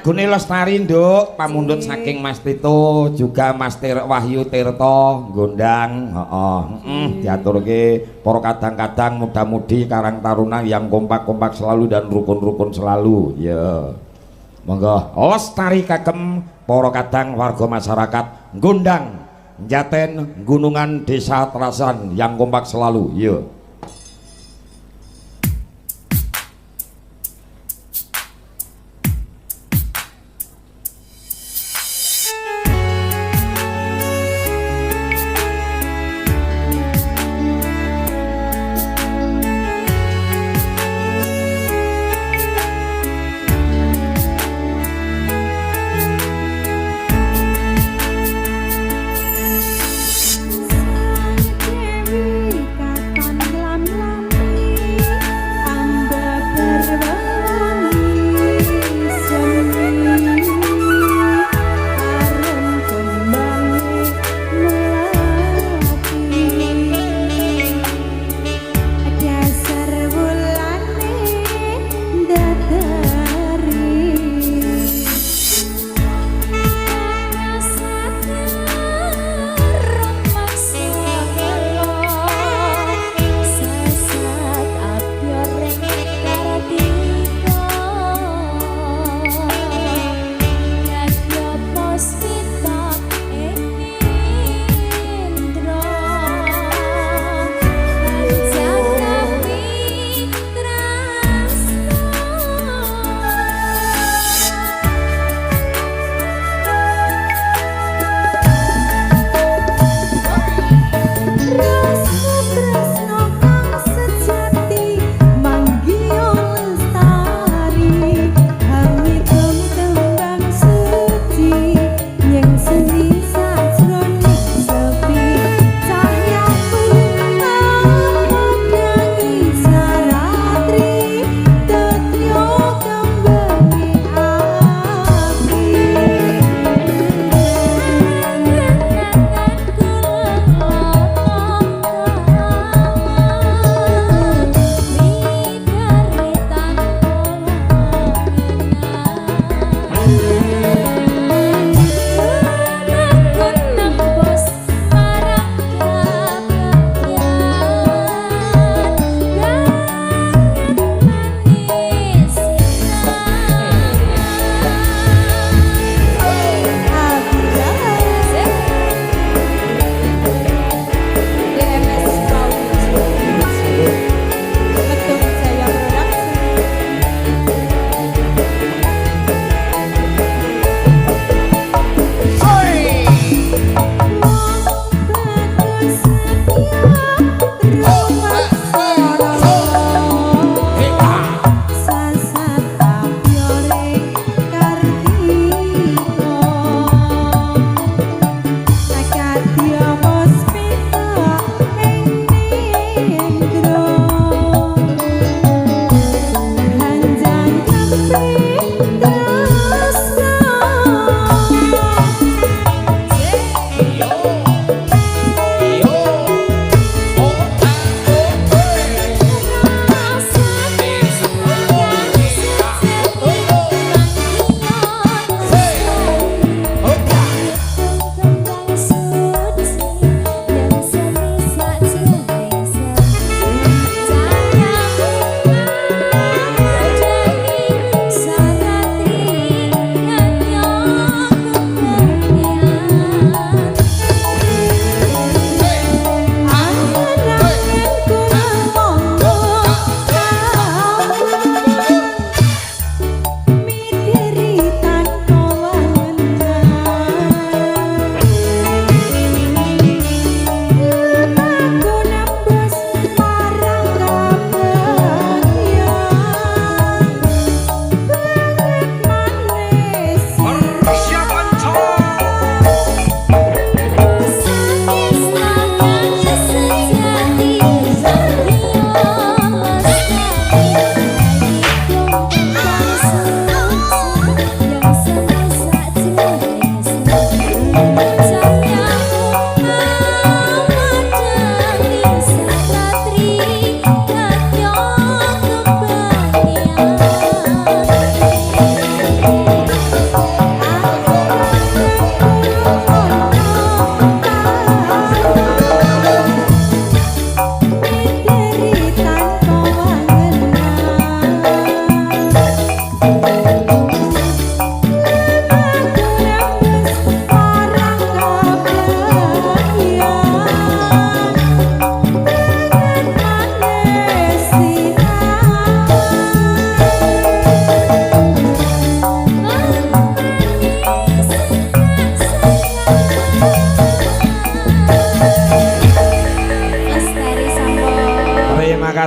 S1: lagune Lestari Nduk, pamundhut saking Mas Tito, juga Mas Wahyu Tirta Gondang. Diaturke para kadang-kadang muda-mudi Karang Taruna yang kompak-kompak selalu dan rukun-rukun selalu. Ya. Monggo Lestari kagem para kadang warga masyarakat Gondang, Njaten, Gunungan, Desa Trasan yang kompak selalu. Ya.
S6: Dewi katon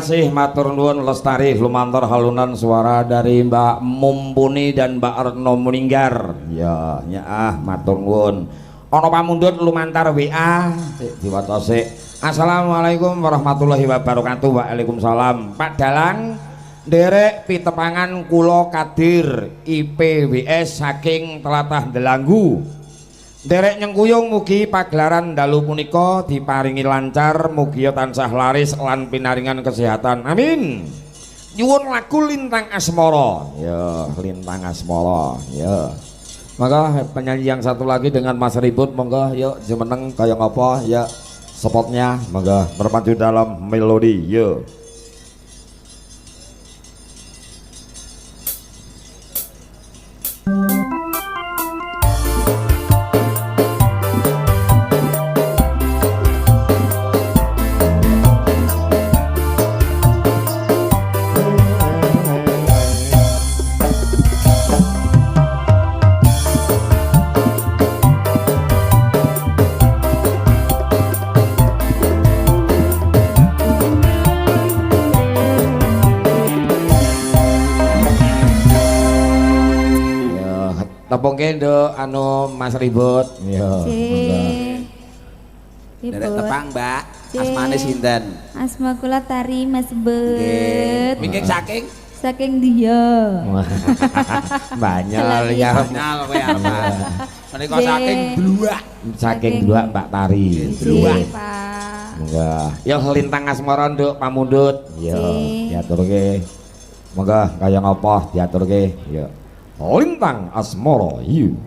S1: kasih matur nuwun lestari lumantar halunan suara dari Mbak Mumpuni dan Mbak Retno Muninggar. Ya, matur nuwun. Ana pamundhut lumantar WA diwaca sik. Assalamualaikum warahmatullahi wabarakatuh. Waalaikumsalam. Pak Dalang nderek pitepangan kula Kadir IPWS saking Tlatah Delanggu. Nderek nyengkuyung mugi pagelaran dalu punika diparingi lancar, mugi tansah laris lan pinaringan kesehatan. Amin. Nyuwun lagu Lintang Asmara. Ya, Lintang Asmara. Ya. Maka penyanyi yang satu lagi dengan Mas Ribut, monggo yuk jemeneng kaya ngapa ya spotnya, monggo bermaju dalam melodi yuk. Tepungke nduk anu Mas Ribut. Ya.
S6: Derek tepang, Mbak. Asmane sinten?
S7: Asma kula Tari Mas Bet.
S6: Mingking saking?
S7: Saking dia.
S1: Banyol ya.
S6: Banyol kowe apa? Menika saking Bluak.
S1: Saking Bluak Mbak Tari.
S7: Bluak, Pak.
S1: Enggak. Ya Lintang Asmara nduk pamundhut. Ya, diaturke. Monggo kaya ngapa diaturke. Ya. Lintang Asmara, you.